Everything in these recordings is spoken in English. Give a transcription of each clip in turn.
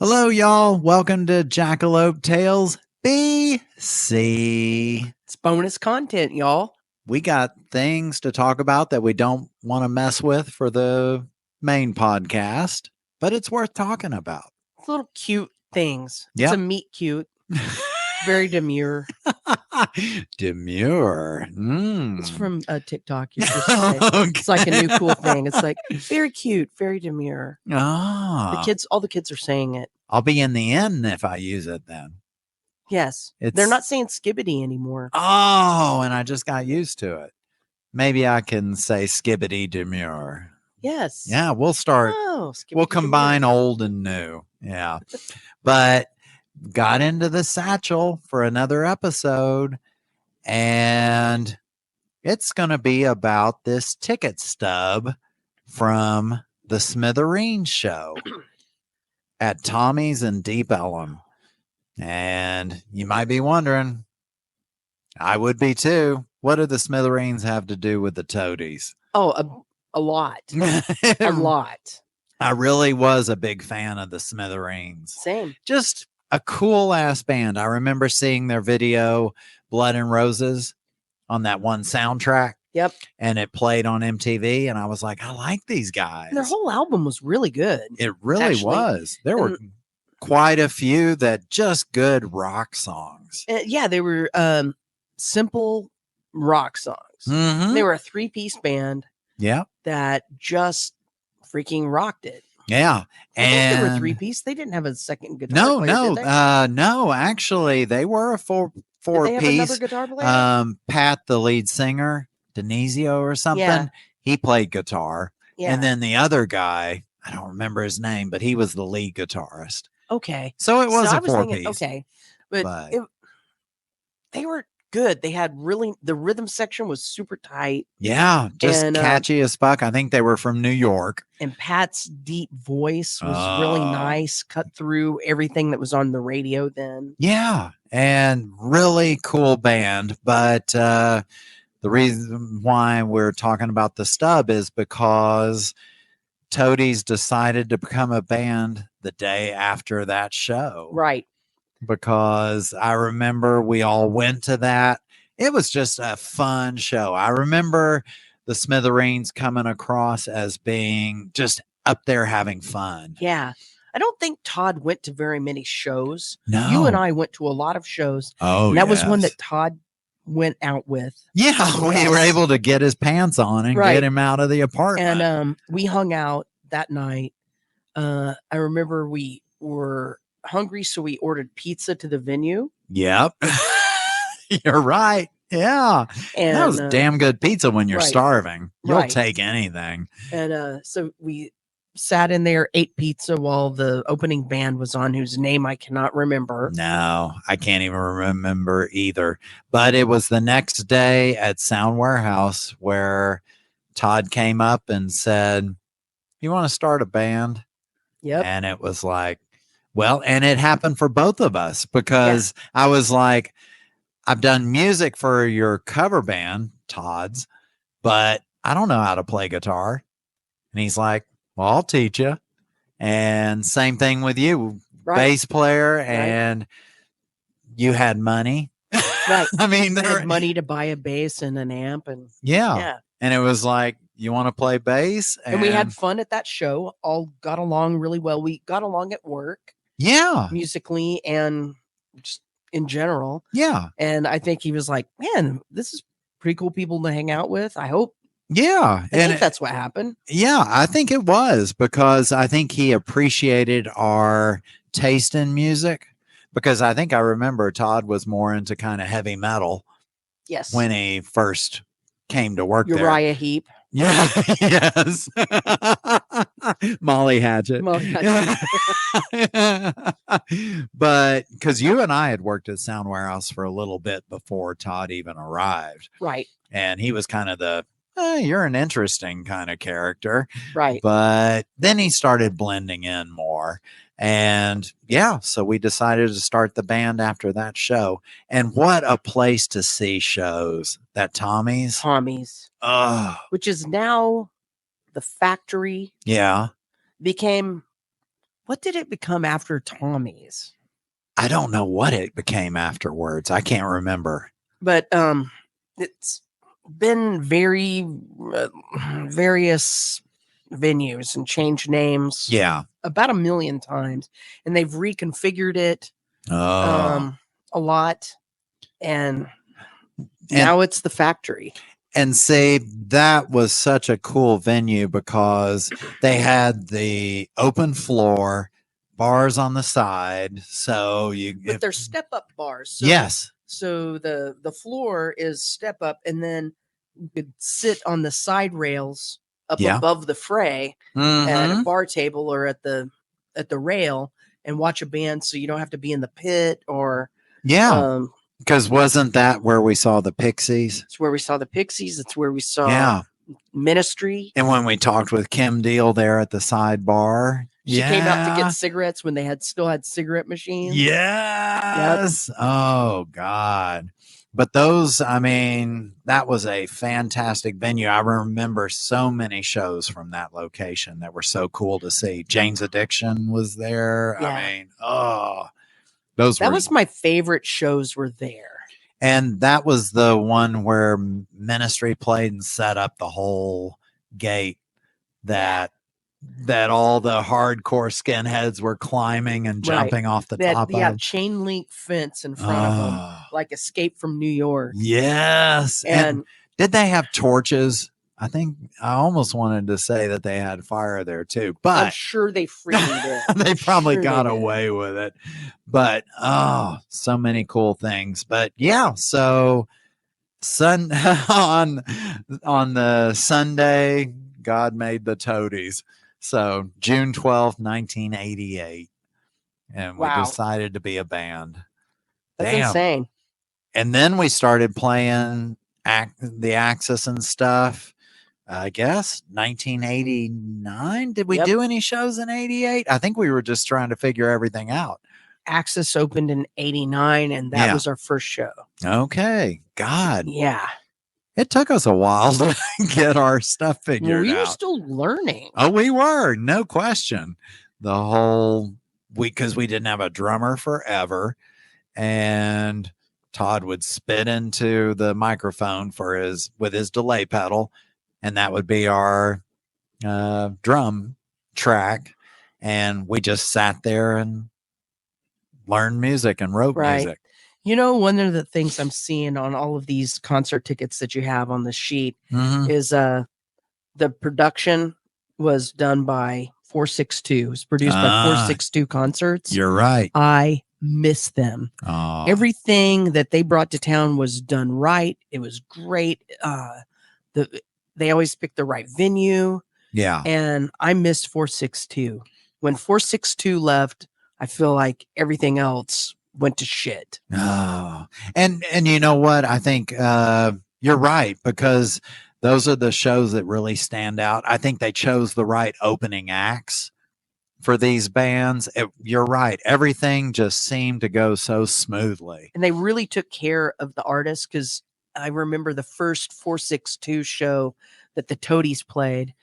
Hello, y'all. Welcome to Jackalope Tales BC. It's bonus content, y'all. We got things to talk about that we don't want to mess with for the main podcast, but it's worth talking about. It's little cute things. Yeah. It's a meet cute. Very demure. Demure. It's from TikTok. You're supposed to say. Okay. It's like a new cool thing. It's like very cute, very demure. Ah. All the kids are saying it. I'll be in the end if I use it then. Yes. They're not saying skibbity anymore. Oh, and I just got used to it. Maybe I can say skibbity demure. Yes. Yeah, we'll start. Oh, We'll combine old and new. Yeah. But got into the satchel for another episode, and it's going to be about this ticket stub from the Smithereens show at Tommy's in Deep Ellum. And you might be wondering, I would be too, what do the Smithereens have to do with the Toadies? Oh, a lot. A lot. I really was a big fan of the Smithereens. Same. Just a cool ass band. I remember seeing their video, Blood and Roses, on that one soundtrack. Yep. And it played on MTV, and I was like, I like these guys. And their whole album was really good. It really was. There were quite a few that just good rock songs. Yeah, they were simple rock songs. Mm-hmm. They were a 3-piece band. Yeah. That just freaking rocked it. Yeah. And they were 3-piece. They didn't have a second guitar player, did they? No, actually they were a four-piece. Another guitar player? Pat, the lead singer, Denisio or something, he played guitar. Yeah. And then the other guy, I don't remember his name, but he was the lead guitarist. Okay. So it was a 4-piece. Okay. But they were good. They had the rhythm section was super tight. Yeah, just catchy as fuck. I think they were from New York. And Pat's deep voice was really nice, cut through everything that was on the radio then. Yeah, and really cool band. But the reason why we're talking about the stub is because Toadies decided to become a band the day after that show. Right. Because I remember we all went to that. It was just a fun show. I remember the Smithereens coming across as being just up there having fun. Yeah. I don't think Todd went to very many shows. No. You and I went to a lot of shows. Oh, and that was one that Todd went out with. Yeah, we were able to get his pants on and get him out of the apartment. And we hung out that night. I remember we were hungry, so we ordered pizza to the venue. Yep. You're right. Yeah. And that was damn good pizza when you're starving. You'll take anything. And so we sat in there, ate pizza while the opening band was on, whose name I cannot remember. No, I can't even remember either. But it was the next day at Sound Warehouse where Todd came up and said, "You want to start a band?" Yep. And it was like, well, and it happened for both of us because I was like, I've done music for your cover band, Todd's, but I don't know how to play guitar. And he's like, well, I'll teach you. And same thing with you, bass player, and you had money. Right. I mean, they had money to buy a bass and an amp. And yeah. And it was like, you want to play bass? And we had fun at that show. All got along really well. We got along at work. Yeah. Musically and just in general. Yeah. And I think he was like, man, this is pretty cool people to hang out with. I hope. Yeah. I think that's what happened. Yeah, I think it was because I think he appreciated our taste in music because I think I remember Todd was more into kind of heavy metal. Yes. When he first came to work there. Uriah Heep. Yeah, yes. Molly Hatchet. But because you and I had worked at Sound Warehouse for a little bit before Todd even arrived. Right. And he was kind of the, you're an interesting kind of character. Right. But then he started blending in more. And yeah, so we decided to start the band after that show. And what a place to see shows. That Tommy's. Which is now the Factory. Yeah. Became, what did it become after Tommy's? I don't know what it became afterwards. I can't remember. But it's been various venues and changed names. Yeah. About 1 million times, and they've reconfigured it Oh. a lot, and now it's the Factory. And say that was such a cool venue because they had the open floor, bars on the side. So But they're step up bars. So, yes. So the floor is step up, and then you could sit on the side rails up above the fray at a bar table or at the rail and watch a band. So you don't have to be in the pit or because wasn't that where we saw the Pixies? It's where we saw the Pixies. It's where we saw Ministry. And when we talked with Kim Deal there at the sidebar, she came out to get cigarettes when they still had cigarette machines. Yes. Yep. Oh, God. But those, I mean, that was a fantastic venue. I remember so many shows from that location that were so cool to see. Jane's Addiction was there. Yeah. I mean, that was my favorite shows were there. And that was the one where Ministry played and set up the whole gate that all the hardcore skinheads were climbing and jumping off the top of. Yeah, chain link fence in front of them, like Escape from New York. Yes. And did they have torches? I think I almost wanted to say that they had fire there too, but I'm sure they freaking did. They probably got away with it. But so many cool things. But yeah, so on the Sunday, God made the Toadies. So June 12th, 1988. And we decided to be a band. That's insane. And then we started playing the Axis and stuff. I guess 1989. Did we do any shows in 88? I think we were just trying to figure everything out. Axis opened in 89, and that was our first show. Okay. God. Yeah. It took us a while to get our stuff figured out. We were still learning. Oh, we were. No question. The whole week, because we didn't have a drummer forever. And Todd would spit into the microphone with his delay pedal. And that would be our drum track. And we just sat there and learned music and wrote music. You know, one of the things I'm seeing on all of these concert tickets that you have on the sheet is the production was done by 462. It was produced by 462 Concerts. You're right. I miss them. Everything that they brought to town was done right. It was great. They always picked the right venue. Yeah. And I missed 462. When 462 left, I feel like everything else went to shit. Oh, and you know what? I think you're right, because those are the shows that really stand out. I think they chose the right opening acts for these bands. You're right. Everything just seemed to go so smoothly. And they really took care of the artists, because I remember the first 462 show that the Toadies played.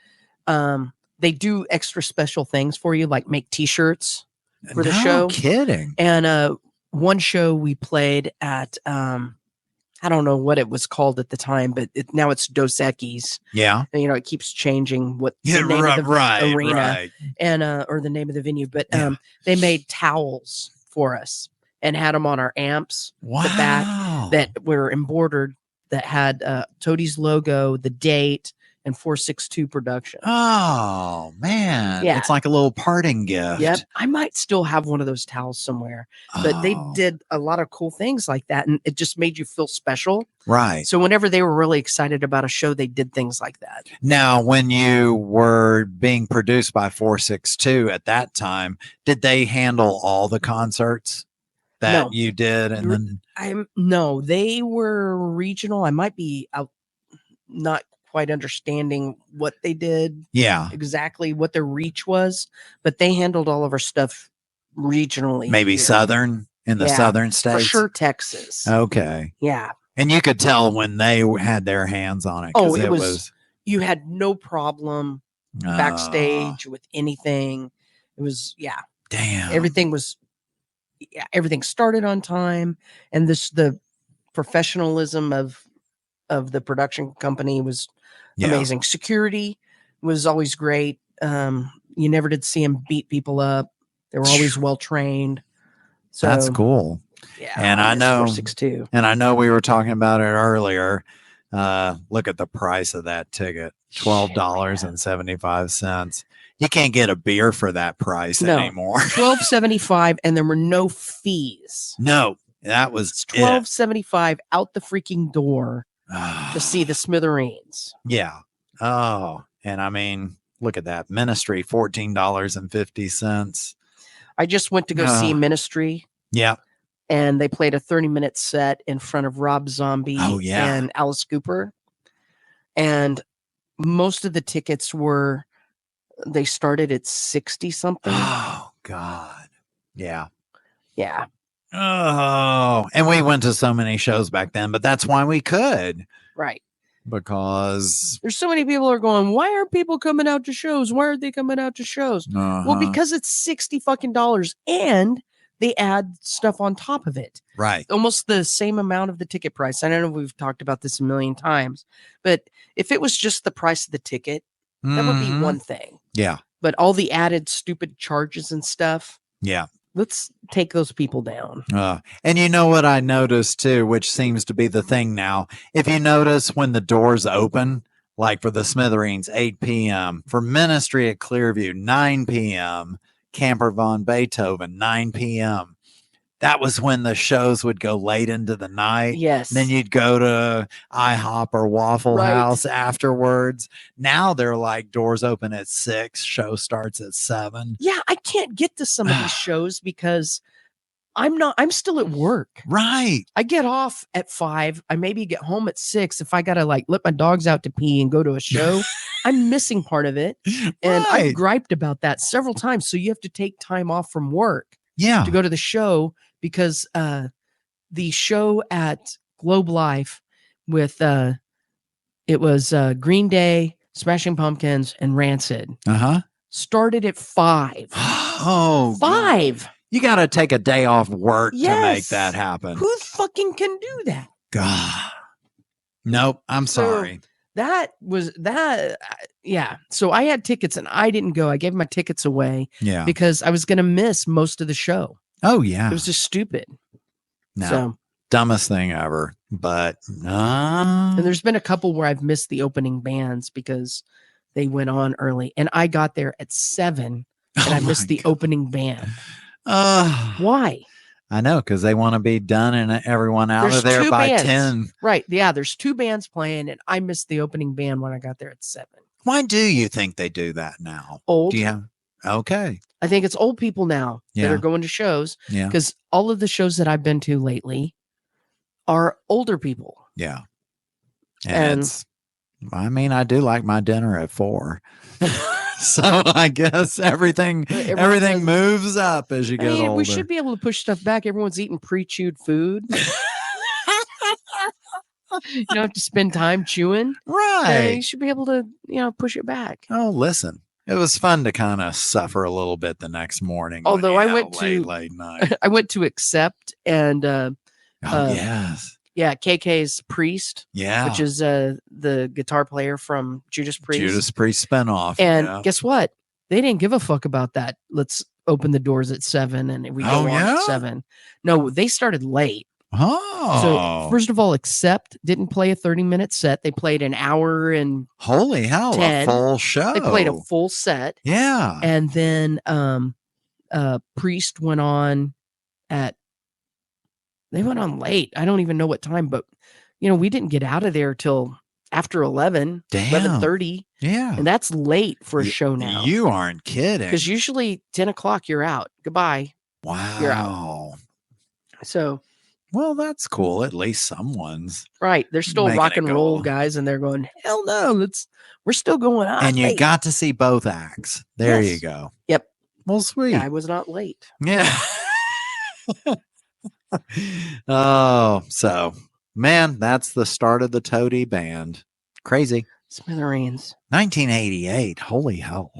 They do extra special things for you, like make t-shirts for the show. No kidding. And one show we played at, I don't know what it was called at the time, but now it's Dos Equis. Yeah. And, it keeps changing what the name of the arena and or the name of the venue. But they made towels for us and had them on our amps. Wow. The back that were embroidered, that had Toadies logo, the date, and 462 production. Oh, man. Yeah. It's like a little parting gift. Yep. I might still have one of those towels somewhere. But they did a lot of cool things like that, and it just made you feel special. Right. So whenever they were really excited about a show, they did things like that. Now, when you were being produced by 462 at that time, did they handle all the concerts that you did? And then no, they were regional. I might be out not quite understanding what they did. Yeah. Exactly what their reach was, but they handled all of our stuff regionally. Maybe here. Southern in the southern states. For sure, Texas. Okay. Yeah. And you could tell when they had their hands on it. Oh, it was you had no problem backstage with anything. It was, Damn. Everything started on time, and the professionalism of the production company was amazing. Security was always great. You never did see them beat people up. They were always well trained. So that's cool. Yeah, and I know 462. And I know we were talking about it earlier. Look at the price of that ticket, $12.75. You can't get a beer for that price anymore. $12.75, and there were no fees. No, that was $12.75 out the freaking door to see the Smithereens. Yeah. Oh, and I mean, look at that. Ministry, $14.50. I just went to go see Ministry. Yeah. And they played a 30-minute set in front of Rob Zombie and Alice Cooper. And most of the tickets they started at 60 something. Oh, God. Yeah. Yeah. Oh, and we went to so many shows back then, but that's why we could. Right. Because there's so many people are going, why are people coming out to shows? Why aren't they coming out to shows? Well, because it's $60 fucking dollars, and they add stuff on top of it. Right. Almost the same amount of the ticket price. I don't know if we've talked about this a million times, but if it was just the price of the ticket, that would be one thing. Yeah. But all the added stupid charges and stuff. Yeah. Let's take those people down. And you know what I noticed too, which seems to be the thing now. If you notice when the doors open, like for the Smithereens, 8 p.m., for Ministry at Clearview, 9 p.m., Camper Von Beethoven, 9 p.m. That was when the shows would go late into the night. Yes. And then you'd go to IHOP or Waffle House afterwards. Now they're like doors open at 6, show starts at 7. Yeah, I can't get to some of these shows because I'm still at work. Right. I get off at 5. I maybe get home at 6. If I got to like let my dogs out to pee and go to a show, I'm missing part of it. And I've griped about that several times. So you have to take time off from work to go to the show, because the show at Globe Life with it was Green Day, Smashing Pumpkins, and Rancid started at 5. Oh, 5. God. You got to take a day off work to make that happen. Who fucking can do that? God. Nope. I'm sorry. That was that. Yeah. So I had tickets and I didn't go. I gave my tickets away because I was going to miss most of the show. Oh, yeah. It was just stupid. No. So, dumbest thing ever. But and there's been a couple where I've missed the opening bands because they went on early, and I got there at 7 and I missed the opening band. Why? I know, because they want to be done and everyone out of there by 10. Right. Yeah, there's 2 bands playing, and I missed the opening band when I got there at 7. Why do you think they do that now? Old. Do you have? Okay. I think it's old people now that are going to shows. Yeah. Because all of the shows that I've been to lately are older people. Yeah. And I mean, I do like my dinner at 4. So I guess everything moves up as you get older. We should be able to push stuff back. Everyone's eating pre-chewed food. You don't have to spend time chewing. Right. You should be able to, push it back. Oh, listen. It was fun to kind of suffer a little bit the next morning. Although I went to late night. I went to Accept and yes. Yeah, KK's Priest. Yeah. Which is the guitar player from Judas Priest. Judas Priest spinoff. And guess what? They didn't give a fuck about that. Let's open the doors at 7 and we go on at 7. No, they started late. Oh. So first of all, Accept didn't play a 30-minute set. They played an hour and holy hell, 10. A full show. They played a full set. Yeah. And then Priest went on they went on late. I don't even know what time, but we didn't get out of there till after 11, 11:30. Yeah. And that's late for a show now. You aren't kidding. Because usually 10 o'clock you're out. Goodbye. Wow. You're out. So well, that's cool. At least someone's right. They're still rock and roll guys, and they're going, hell no, we're still going on. And you got to see both acts. There you go. Yep. Well, sweet. Yeah, I was not late. Yeah. Oh, so man, that's the start of the Toady Band. Crazy. Smithereens. 1988. Holy hell.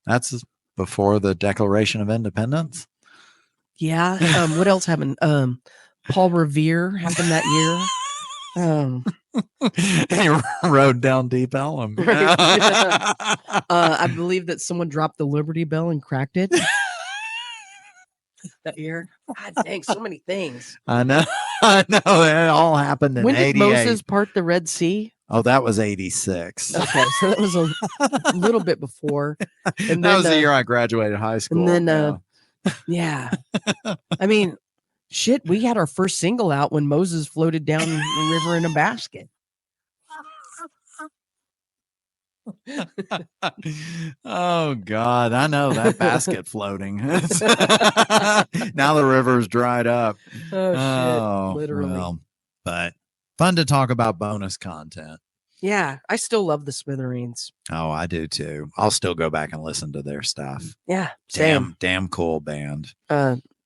That's before the Declaration of Independence. Yeah. What else happened? Paul Revere happened that year. He rode down Deep Ellum. Right. I believe that someone dropped the Liberty Bell and cracked it that year. God dang, so many things. I know. I know. It all happened in 88. When did Moses part the Red Sea? Oh, that was 86. Okay, so that was a little bit before. And that was the year I graduated high school. And then, yeah. I mean, shit, we had our first single out when Moses floated down the river in a basket. Oh God, I know that basket floating. Now the river's dried up. Oh, shit, literally. Well, but fun to talk about bonus content. Yeah, I still love the Smithereens. Oh, I do too. I'll still go back and listen to their stuff. Yeah, same. Damn cool band.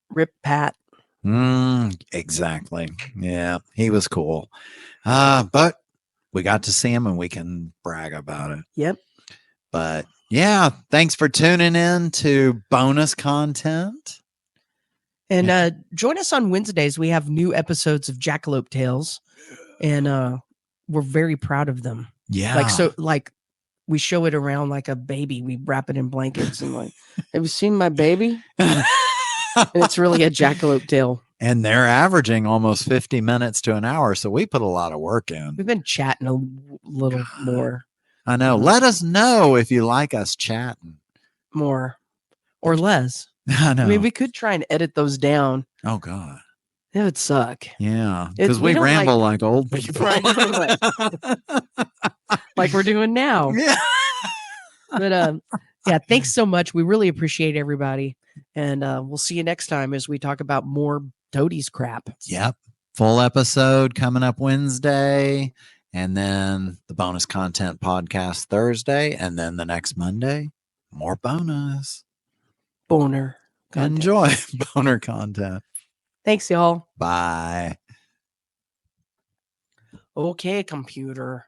Rip Pat. Exactly. Yeah, he was cool. But we got to see him and we can brag about it. Yep. But yeah, thanks for tuning in to bonus content. And join us on Wednesdays. We have new episodes of Jackalope Tales, and we're very proud of them. Yeah. Like we show it around like a baby. We wrap it in blankets and like, have you seen my baby? And it's really a jackalope tale. And they're averaging almost 50 minutes to an hour. So we put a lot of work in. We've been chatting a little more. I know. Let us know if you like us chatting. More or less. I know. I mean, we could try and edit those down. Oh, God. It would suck. Yeah. Because we ramble like old people. Right. Like we're doing now. Yeah. But yeah, thanks so much. We really appreciate everybody. And we'll see you next time as we talk about more Toadies crap. Yep. Full episode coming up Wednesday. And then the bonus content podcast Thursday. And then the next Monday, more bonus. Boner content. Enjoy boner content. Thanks, y'all. Bye. Okay, computer.